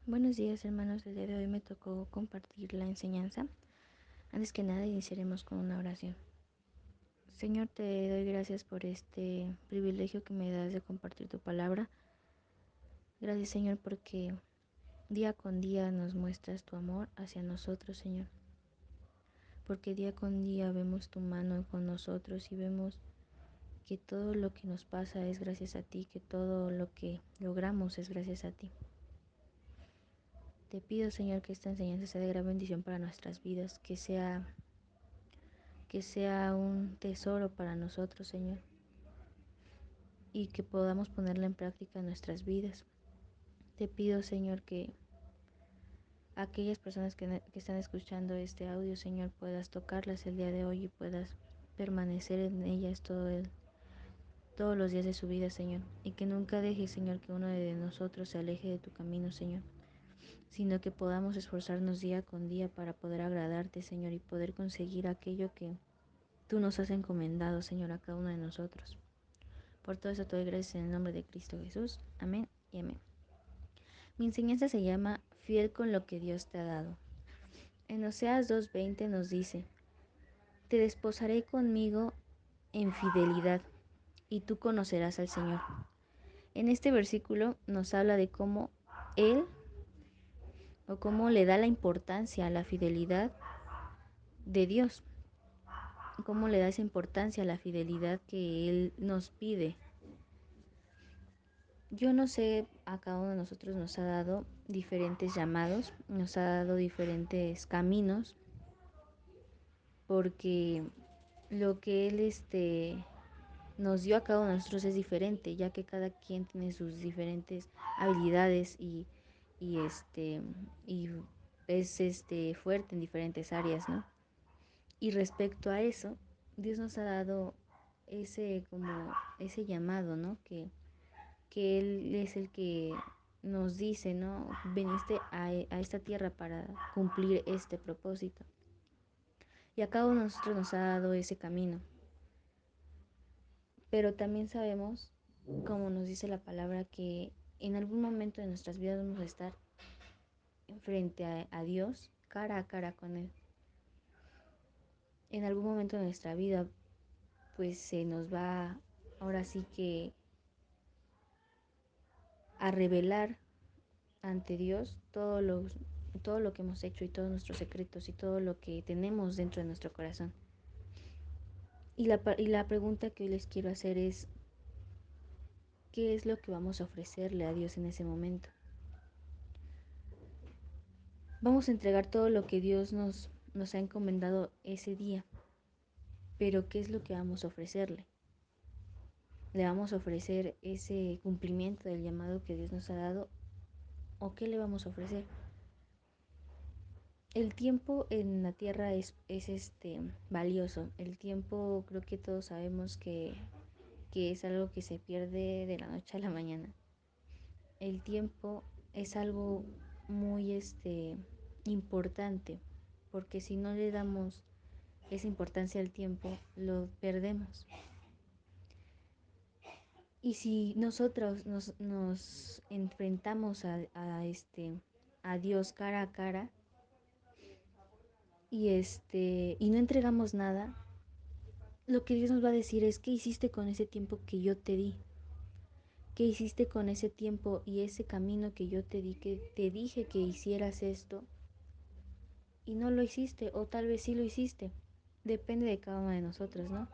Buenos días, hermanos. El día de hoy me tocó compartir la enseñanza. Antes que nada, iniciaremos con una oración. Señor, te doy gracias por este privilegio que me das de compartir tu palabra. Gracias, Señor, porque día con día nos muestras tu amor hacia nosotros, Señor. Porque día con día vemos tu mano con nosotros y vemos que todo lo que nos pasa es gracias a ti, que todo lo que logramos es gracias a ti. Te pido, Señor, que esta enseñanza sea de gran bendición para nuestras vidas, que sea un tesoro para nosotros, Señor, y que podamos ponerla en práctica en nuestras vidas. Te pido, Señor, que aquellas personas que están escuchando este audio, Señor, puedas tocarlas el día de hoy y puedas permanecer en ellas todos los días de su vida, Señor, y que nunca dejes, Señor, que uno de nosotros se aleje de tu camino, Señor, sino que podamos esforzarnos día con día para poder agradarte, Señor, y poder conseguir aquello que tú nos has encomendado, Señor, a cada uno de nosotros. Por todo eso te doy gracias en el nombre de Cristo Jesús. Amén y amén. Mi enseñanza se llama Fiel con lo que Dios te ha dado. En Oseas 2:20 nos dice: Te desposaré conmigo en fidelidad, y tú conocerás al Señor. En este versículo nos habla de cómo Él, o cómo le da la importancia a la fidelidad de Dios, cómo le da esa importancia a la fidelidad que Él nos pide. Yo no sé, a cada uno de nosotros nos ha dado diferentes llamados, nos ha dado diferentes caminos, porque lo que Él nos dio a cada uno de nosotros es diferente, ya que cada quien tiene sus diferentes habilidades y es fuerte en diferentes áreas, ¿no? Y respecto a eso, Dios nos ha dado ese llamado, ¿no? Que Él es el que nos dice, ¿no? Veniste a esta tierra para cumplir este propósito. Y a cada uno de nosotros nos ha dado ese camino. Pero también sabemos, como nos dice la palabra, que en algún momento de nuestras vidas vamos a estar frente a Dios, cara a cara con Él. En algún momento de nuestra vida, pues se nos va ahora sí que a revelar ante Dios todo lo que hemos hecho y todos nuestros secretos y todo lo que tenemos dentro de nuestro corazón. Y la pregunta que hoy les quiero hacer es: ¿qué es lo que vamos a ofrecerle a Dios en ese momento? Vamos a entregar todo lo que Dios nos ha encomendado ese día, pero ¿qué es lo que vamos a ofrecerle? ¿Le vamos a ofrecer ese cumplimiento del llamado que Dios nos ha dado o qué le vamos a ofrecer? El tiempo en la tierra es valioso. El tiempo, creo que todos sabemos que es algo que se pierde de la noche a la mañana. El tiempo es algo muy importante, porque si no le damos esa importancia al tiempo, lo perdemos. Y si nosotros nos enfrentamos a Dios cara a cara y no entregamos nada, lo que Dios nos va a decir es: ¿qué hiciste con ese tiempo que yo te di? ¿Qué hiciste con ese tiempo y ese camino que yo te di, que te dije que hicieras esto y no lo hiciste? O tal vez sí lo hiciste. Depende de cada uno de nosotros, ¿no?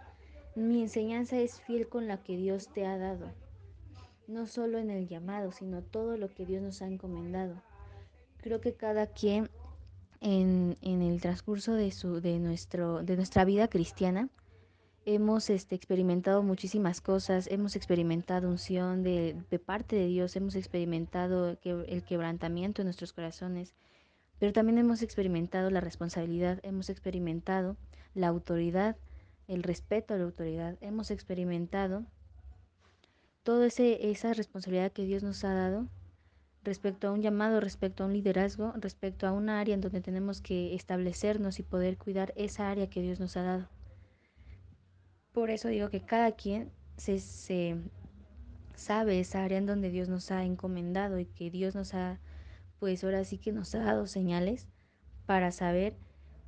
Mi enseñanza es fiel con la que Dios te ha dado. No solo en el llamado, sino todo lo que Dios nos ha encomendado. Creo que cada quien en el transcurso de nuestra vida cristiana hemos experimentado muchísimas cosas, hemos experimentado unción de parte de Dios, hemos experimentado el quebrantamiento en nuestros corazones, pero también hemos experimentado la responsabilidad, hemos experimentado la autoridad, el respeto a la autoridad, hemos experimentado toda esa responsabilidad que Dios nos ha dado respecto a un llamado, respecto a un liderazgo, respecto a una área en donde tenemos que establecernos y poder cuidar esa área que Dios nos ha dado. Por eso digo que cada quien se sabe esa área en donde Dios nos ha encomendado y que Dios nos ha pues ahora sí que nos ha dado señales para saber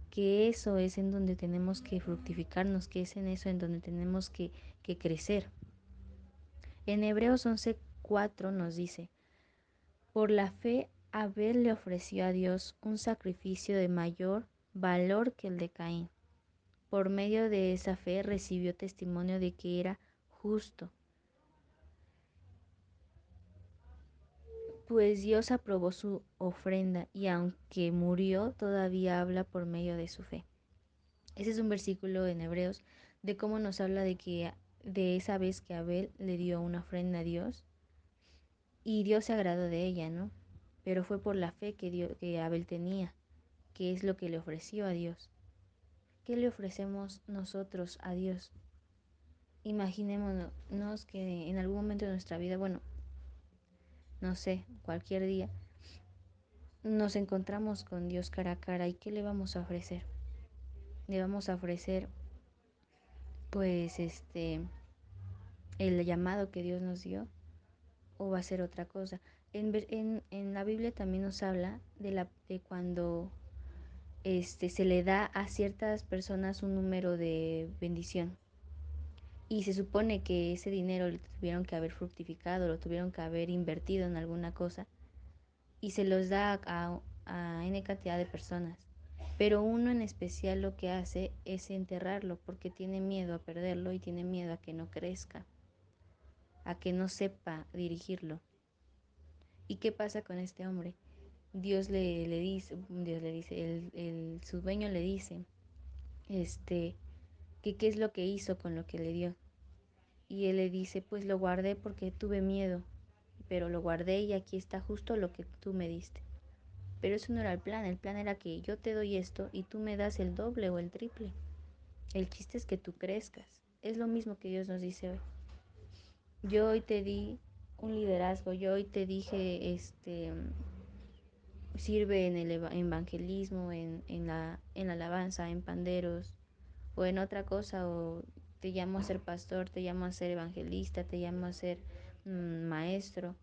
que eso es en donde tenemos que fructificarnos, que es en eso en donde tenemos que crecer. En Hebreos 11:4 nos dice, por la fe Abel le ofreció a Dios un sacrificio de mayor valor que el de Caín. Por medio de esa fe recibió testimonio de que era justo, pues Dios aprobó su ofrenda y aunque murió, todavía habla por medio de su fe. Ese es un versículo en Hebreos de cómo nos habla de que de esa vez que Abel le dio una ofrenda a Dios y Dios se agradó de ella, ¿no? Pero fue por la fe que Abel tenía, que es lo que le ofreció a Dios. ¿Qué le ofrecemos nosotros a Dios? Imaginémonos que en algún momento de nuestra vida, bueno, no sé, cualquier día, nos encontramos con Dios cara a cara y ¿qué le vamos a ofrecer? Le vamos a ofrecer, pues, el llamado que Dios nos dio o va a ser otra cosa. En la Biblia también nos habla de cuando se le da a ciertas personas un número de bendición. Y se supone que ese dinero lo tuvieron que haber fructificado, lo tuvieron que haber invertido en alguna cosa. Y se los da a N cantidad de personas. Pero uno en especial lo que hace es enterrarlo porque tiene miedo a perderlo y tiene miedo a que no crezca, a que no sepa dirigirlo. ¿Y qué pasa con este hombre? Su dueño le dice, que qué es lo que hizo con lo que le dio. Y él le dice, pues lo guardé porque tuve miedo, pero lo guardé y aquí está justo lo que tú me diste. Pero eso no era el plan era que yo te doy esto y tú me das el doble o el triple. El chiste es que tú crezcas. Es lo mismo que Dios nos dice hoy. Yo hoy te di un liderazgo, yo hoy te dije, sirve en el evangelismo, en la alabanza, en panderos o en otra cosa, o te llamo a ser pastor, te llamo a ser evangelista, te llamo a ser maestro.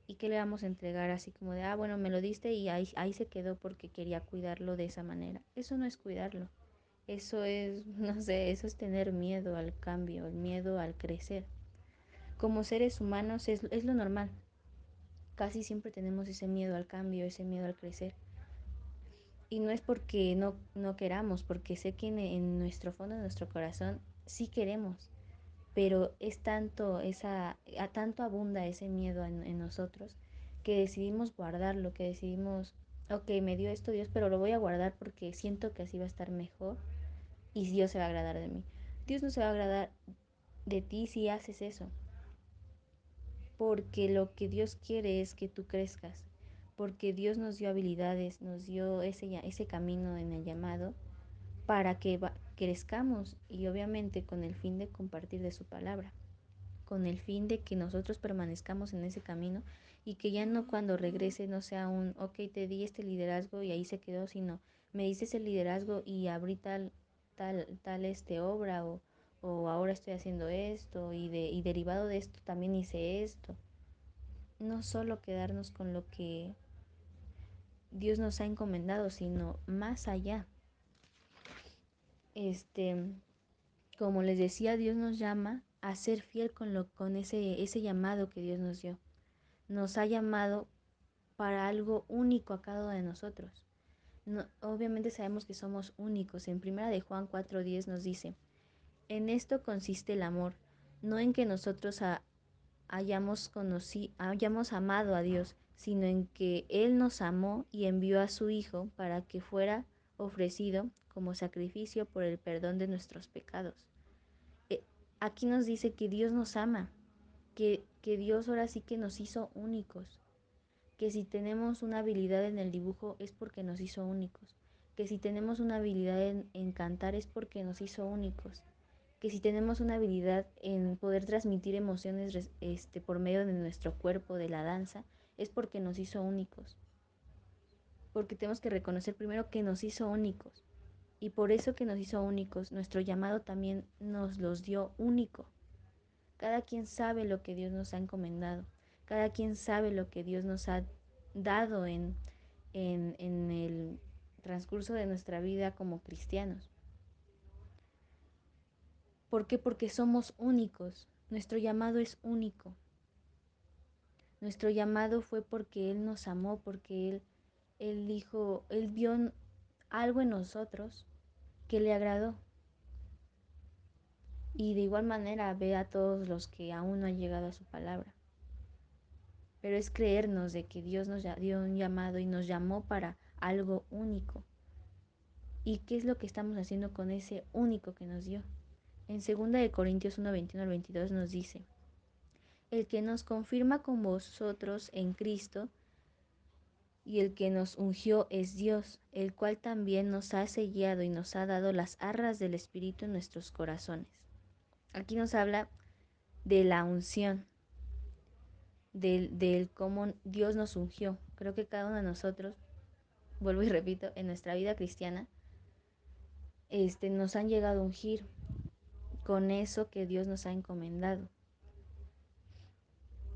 ¿Y qué le vamos a entregar así como de, bueno, me lo diste y ahí se quedó porque quería cuidarlo de esa manera? Eso no es cuidarlo. Eso es, no sé, eso es tener miedo al cambio, el miedo al crecer. Como seres humanos es lo normal. Casi siempre tenemos ese miedo al cambio, ese miedo al crecer. Y no es porque no queramos, porque sé que en nuestro fondo, en nuestro corazón, sí queremos. Pero es tanto abunda ese miedo en nosotros que decidimos guardarlo, que decidimos, ok, me dio esto Dios, pero lo voy a guardar porque siento que así va a estar mejor y Dios se va a agradar de mí. Dios no se va a agradar de ti si haces eso, porque lo que Dios quiere es que tú crezcas, porque Dios nos dio habilidades, nos dio ese camino en el llamado para que crezcamos y obviamente con el fin de compartir de su palabra, con el fin de que nosotros permanezcamos en ese camino y que ya no cuando regrese no sea ok, te di este liderazgo y ahí se quedó, sino me dices el liderazgo y abrí tal obra o ahora estoy haciendo esto y derivado de esto también hice esto. No solo quedarnos con lo que Dios nos ha encomendado, sino más allá. Este, como les decía, Dios nos llama a ser fiel con ese llamado que Dios nos dio. Nos ha llamado para algo único a cada uno de nosotros. No, obviamente sabemos que somos únicos. En primera de Juan 4:10 nos dice, en esto consiste el amor, no en que nosotros hayamos amado a Dios, sino en que Él nos amó y envió a su Hijo para que fuera ofrecido como sacrificio por el perdón de nuestros pecados. Eh, Aquí nos dice que Dios nos ama, que Dios ahora sí que nos hizo únicos, que si tenemos una habilidad en el dibujo es porque nos hizo únicos, que si tenemos una habilidad en cantar es porque nos hizo únicos, que si tenemos una habilidad en poder transmitir emociones por medio de nuestro cuerpo, de la danza, es porque nos hizo únicos, porque tenemos que reconocer primero que nos hizo únicos. Y por eso que nos hizo únicos, nuestro llamado también nos los dio único. Cada quien sabe lo que Dios nos ha encomendado. Cada quien sabe lo que Dios nos ha dado en el transcurso de nuestra vida como cristianos. ¿Por qué? Porque somos únicos. Nuestro llamado es único. Nuestro llamado fue porque Él nos amó, porque Él dijo, Él vio algo en nosotros que le agradó. Y de igual manera ve a todos los que aún no han llegado a su palabra. Pero es creernos de que Dios nos dio un llamado y nos llamó para algo único. ¿Y qué es lo que estamos haciendo con ese único que nos dio? En 2 Corintios 1, 21 al 22 nos dice, el que nos confirma con vosotros en Cristo y el que nos ungió es Dios, el cual también nos ha sellado y nos ha dado las arras del Espíritu en nuestros corazones. Aquí nos habla de la unción, del cómo Dios nos ungió. Creo que cada uno de nosotros, vuelvo y repito, en nuestra vida cristiana, nos han llegado a ungir con eso que Dios nos ha encomendado.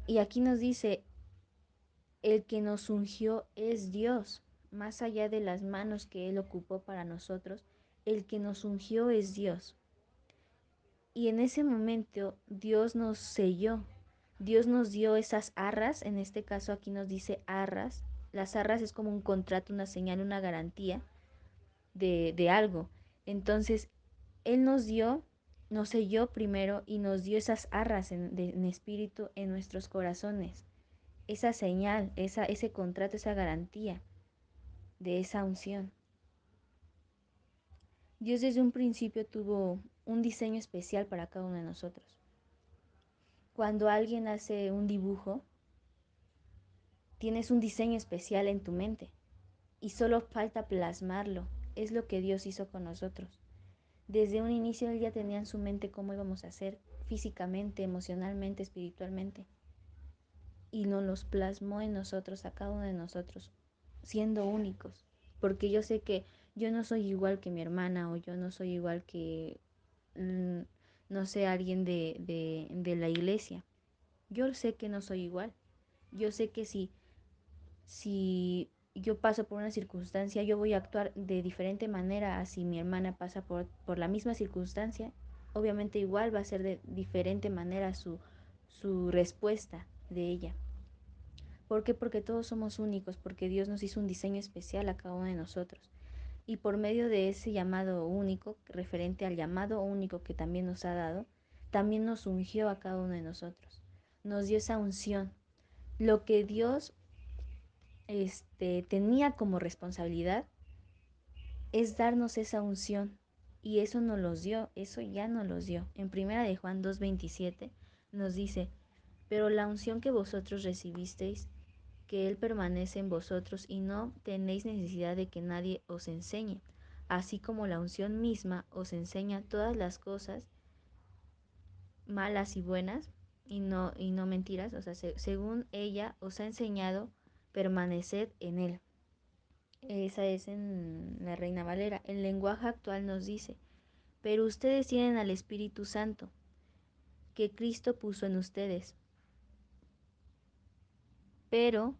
Y aquí nos dice, el que nos ungió es Dios, más allá de las manos que Él ocupó para nosotros, el que nos ungió es Dios. Y en ese momento Dios nos selló, Dios nos dio esas arras, en este caso aquí nos dice arras. Las arras es como un contrato, una señal, una garantía de algo. Entonces, Él nos selló primero y nos dio esas arras en espíritu en nuestros corazones. Esa señal, ese contrato, esa garantía de esa unción. Dios desde un principio tuvo un diseño especial para cada uno de nosotros. Cuando alguien hace un dibujo, tienes un diseño especial en tu mente y solo falta plasmarlo. Es lo que Dios hizo con nosotros. Desde un inicio Él ya tenía en su mente cómo íbamos a ser físicamente, emocionalmente, espiritualmente. Y nos los plasmó en nosotros, a cada uno de nosotros, siendo únicos. Porque yo sé que yo no soy igual que mi hermana o yo no soy igual que, no sé, alguien de la iglesia. Yo sé que no soy igual. Yo sé que si yo paso por una circunstancia, yo voy a actuar de diferente manera a si mi hermana pasa por la misma circunstancia. Obviamente igual va a ser de diferente manera su respuesta de ella. ¿Por qué? Porque todos somos únicos, porque Dios nos hizo un diseño especial a cada uno de nosotros. Y por medio de ese llamado único, referente al llamado único que también nos ha dado, también nos ungió a cada uno de nosotros. Nos dio esa unción. Lo que Dios tenía como responsabilidad es darnos esa unción. Y eso nos los dio, eso ya nos los dio. En 1 Juan 2:27 nos dice, pero la unción que vosotros recibisteis, que Él permanece en vosotros y no tenéis necesidad de que nadie os enseñe, así como la unción misma os enseña todas las cosas malas y buenas y no mentiras, o sea, según ella os ha enseñado, permaneced en Él. Esa es en la Reina Valera. El lenguaje actual nos dice, pero ustedes tienen al Espíritu Santo, que Cristo puso en ustedes, pero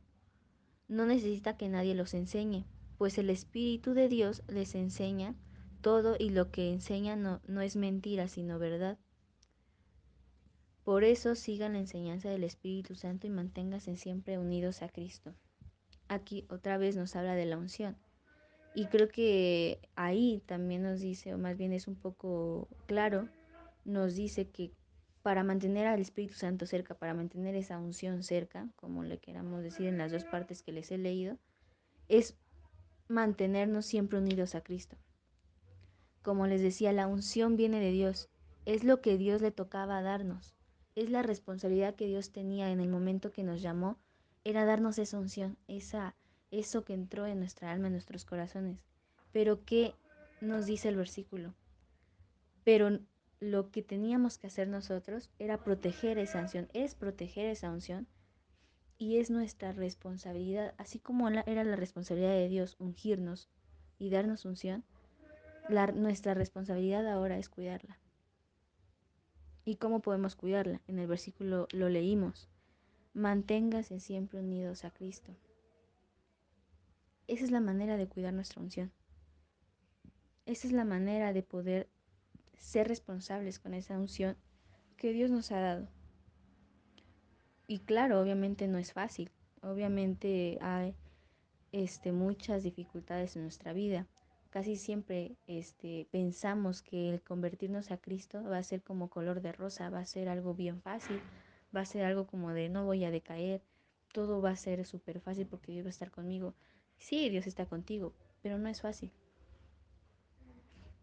no necesita que nadie los enseñe, pues el Espíritu de Dios les enseña todo y lo que enseña no es mentira, sino verdad. Por eso sigan la enseñanza del Espíritu Santo y manténganse siempre unidos a Cristo. Aquí otra vez nos habla de la unción. Y creo que ahí también nos dice, o más bien es un poco claro, nos dice que para mantener al Espíritu Santo cerca, para mantener esa unción cerca, como le queramos decir en las dos partes que les he leído, es mantenernos siempre unidos a Cristo. Como les decía, la unción viene de Dios, es lo que Dios le tocaba darnos, es la responsabilidad que Dios tenía en el momento que nos llamó, era darnos esa unción, eso que entró en nuestra alma, en nuestros corazones. Pero ¿qué nos dice el versículo? Pero lo que teníamos que hacer nosotros era proteger esa unción, es proteger esa unción y es nuestra responsabilidad, así como era la responsabilidad de Dios ungirnos y darnos unción, nuestra responsabilidad ahora es cuidarla. ¿Y cómo podemos cuidarla? En el versículo lo leímos. Manténgase siempre unidos a Cristo. esa es la manera de cuidar nuestra unción. Esa es la manera de poder ser responsables con esa unción que Dios nos ha dado. Y claro, obviamente no es fácil. Obviamente hay muchas dificultades en nuestra vida. Casi siempre pensamos que el convertirnos a Cristo va a ser como color de rosa, va a ser algo bien fácil, va a ser algo como de no voy a decaer, todo va a ser súper fácil porque Dios va a estar conmigo. Sí, Dios está contigo, pero no es fácil.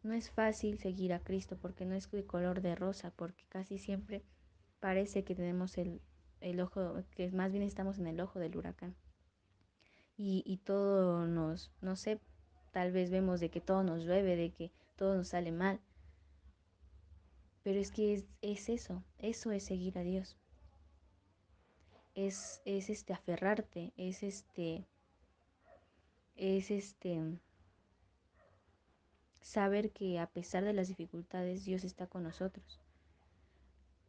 No es fácil seguir a Cristo porque no es de color de rosa, porque casi siempre parece que tenemos el ojo, que más bien estamos en el ojo del huracán. Y todo nos, no sé, tal vez vemos de que todo nos llueve, de que todo nos sale mal, pero es que es eso es seguir a Dios, es aferrarte, es saber que a pesar de las dificultades Dios está con nosotros,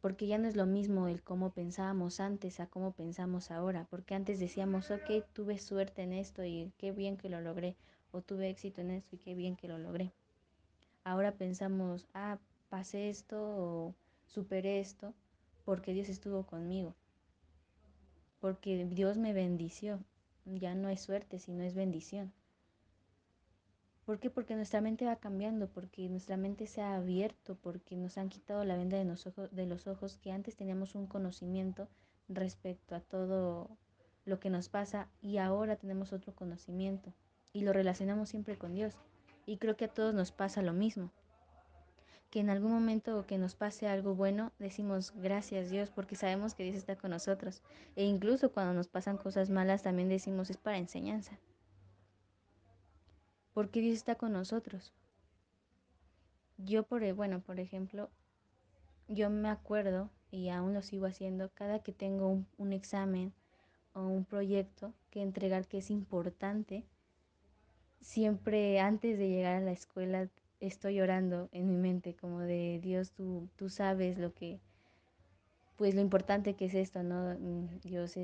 porque ya no es lo mismo el cómo pensábamos antes a cómo pensamos ahora, porque antes decíamos, ok, tuve suerte en esto y qué bien que lo logré, o tuve éxito en esto y qué bien que lo logré. Ahora pensamos, pasé esto o superé esto porque Dios estuvo conmigo, porque Dios me bendició. Ya no es suerte, sino es bendición. ¿Por qué? Porque nuestra mente va cambiando, porque nuestra mente se ha abierto, porque nos han quitado la venda de los ojos, que antes teníamos un conocimiento respecto a todo lo que nos pasa y ahora tenemos otro conocimiento y lo relacionamos siempre con Dios. Y creo que a todos nos pasa lo mismo, que en algún momento que nos pase algo bueno, decimos gracias Dios porque sabemos que Dios está con nosotros. E incluso cuando nos pasan cosas malas también decimos es para enseñanza, porque Dios está con nosotros. Yo bueno, por ejemplo, yo me acuerdo y aún lo sigo haciendo cada que tengo un examen o un proyecto que entregar que es importante, siempre antes de llegar a la escuela estoy orando en mi mente como de Dios, tú sabes lo que pues lo importante que es esto, ¿no? Dios,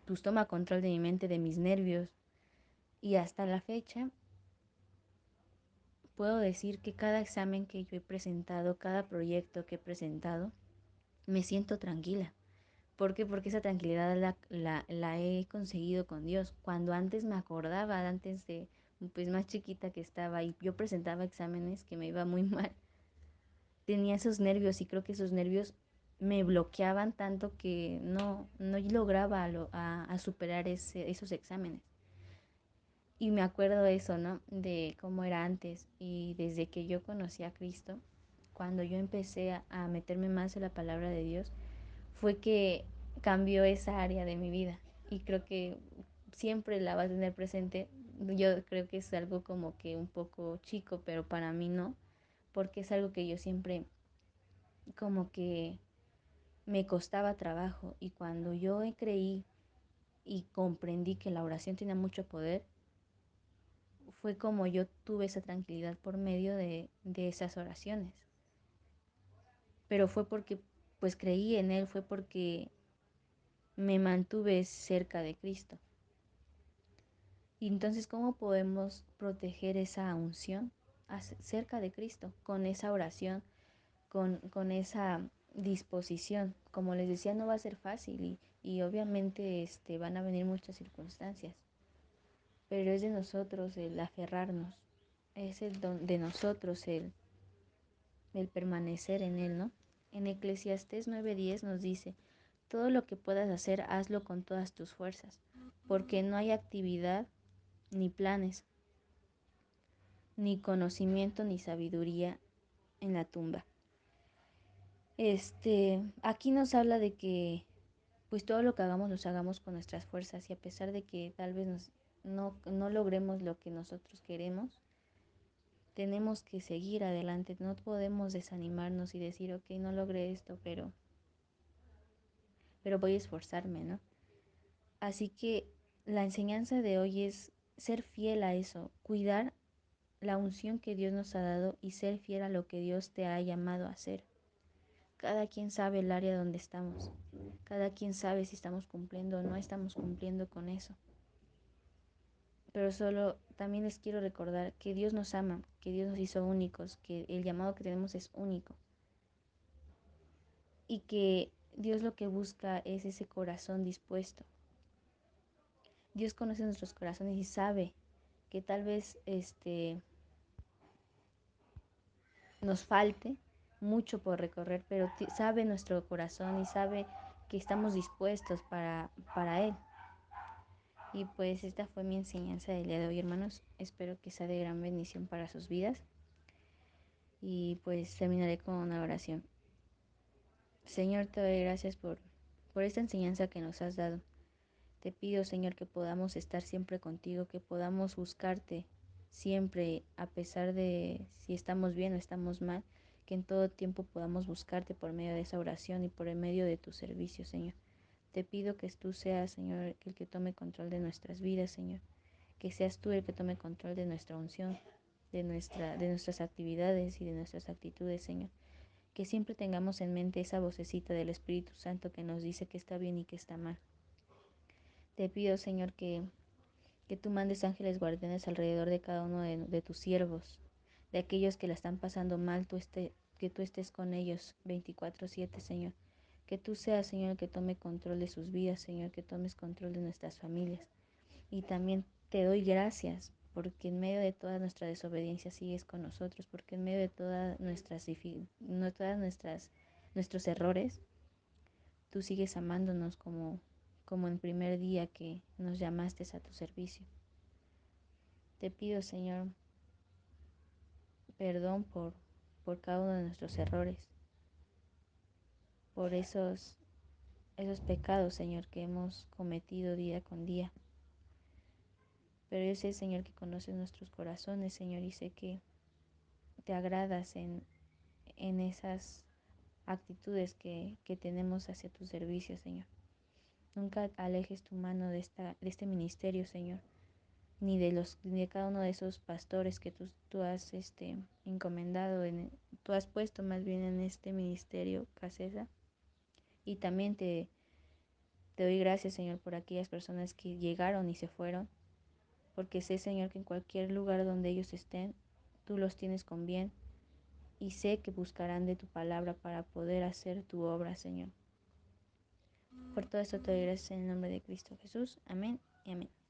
pues toma control de mi mente, de mis nervios. Y hasta la fecha puedo decir que cada examen que yo he presentado, cada proyecto que he presentado, me siento tranquila. ¿Por qué? Porque esa tranquilidad la he conseguido con Dios. Cuando antes me acordaba, antes de, pues más chiquita que estaba y yo presentaba exámenes que me iba muy mal, tenía esos nervios y creo que esos nervios me bloqueaban tanto que no lograba a superar esos exámenes. Y me acuerdo de eso, ¿no? De cómo era antes. Y desde que yo conocí a Cristo, cuando yo empecé a meterme más en la palabra de Dios, fue que cambió esa área de mi vida. Y creo que siempre la vas a tener presente. Yo creo que es algo como que un poco chico, pero para mí no, porque es algo que yo siempre como que me costaba trabajo y cuando yo creí y comprendí que la oración tenía mucho poder, fue como yo tuve esa tranquilidad por medio de esas oraciones. Pero fue porque pues creí en Él, fue porque me mantuve cerca de Cristo. Y entonces, ¿cómo podemos proteger esa unción cerca de Cristo? Con esa oración, con esa disposición. Como les decía, no va a ser fácil y obviamente van a venir muchas circunstancias, pero es de nosotros el aferrarnos, es de nosotros el permanecer en Él, ¿no? En Eclesiastés 9:10 nos dice, todo lo que puedas hacer, hazlo con todas tus fuerzas, porque no hay actividad, ni planes, ni conocimiento, ni sabiduría en la tumba. Aquí nos habla de que pues todo lo que hagamos los hagamos con nuestras fuerzas y a pesar de que tal vez no logremos lo que nosotros queremos, tenemos que seguir adelante, no podemos desanimarnos y decir, ok, no logré esto, pero voy a esforzarme, ¿no? Así que la enseñanza de hoy es ser fiel a eso, cuidar la unción que Dios nos ha dado y ser fiel a lo que Dios te ha llamado a hacer. Cada quien sabe el área donde estamos. Cada quien sabe si estamos cumpliendo o no estamos cumpliendo con eso. pero solo también les quiero recordar que Dios nos ama, que Dios nos hizo únicos, que el llamado que tenemos es único y que Dios lo que busca es ese corazón dispuesto. Dios conoce nuestros corazones y sabe que tal vez nos falte mucho por recorrer, pero sabe nuestro corazón y sabe que estamos dispuestos para Él. Y pues esta fue mi enseñanza del día de hoy, hermanos. Espero que sea de gran bendición para sus vidas. Y pues terminaré con una oración. Señor, te doy gracias por esta enseñanza que nos has dado. Te pido, Señor, que podamos estar siempre contigo, que podamos buscarte siempre, a pesar de si estamos bien o estamos mal, que en todo tiempo podamos buscarte por medio de esa oración y por el medio de tu servicio, Señor. Te pido que tú seas, Señor, el que tome control de nuestras vidas, Señor. Que seas tú el que tome control de nuestra unción, de nuestras actividades y de nuestras actitudes, Señor. Que siempre tengamos en mente esa vocecita del Espíritu Santo que nos dice que está bien y que está mal. Te pido, Señor, que tú mandes ángeles guardianes alrededor de cada uno de tus siervos, de aquellos que la están pasando mal, que tú estés con ellos 24/7, Señor. Que tú seas, Señor, el que tome control de sus vidas, Señor, que tomes control de nuestras familias. Y también te doy gracias porque en medio de toda nuestra desobediencia sigues con nosotros, porque en medio de nuestros errores, tú sigues amándonos como el primer día que nos llamaste a tu servicio. Te pido, Señor, perdón por cada uno de nuestros errores, por esos pecados, Señor, que hemos cometido día con día. Pero yo sé, Señor, que conoces nuestros corazones, Señor, y sé que te agradas en esas actitudes que tenemos hacia tu servicio, Señor. Nunca alejes tu mano de este ministerio, Señor, ni de cada uno de esos pastores que tú has encomendado, tú has puesto más bien en este ministerio, Casesa. Y también te doy gracias, Señor, por aquellas personas que llegaron y se fueron, porque sé, Señor, que en cualquier lugar donde ellos estén, tú los tienes con bien y sé que buscarán de tu palabra para poder hacer tu obra, Señor. Por todo esto te doy gracias en el nombre de Cristo Jesús. Amén y amén.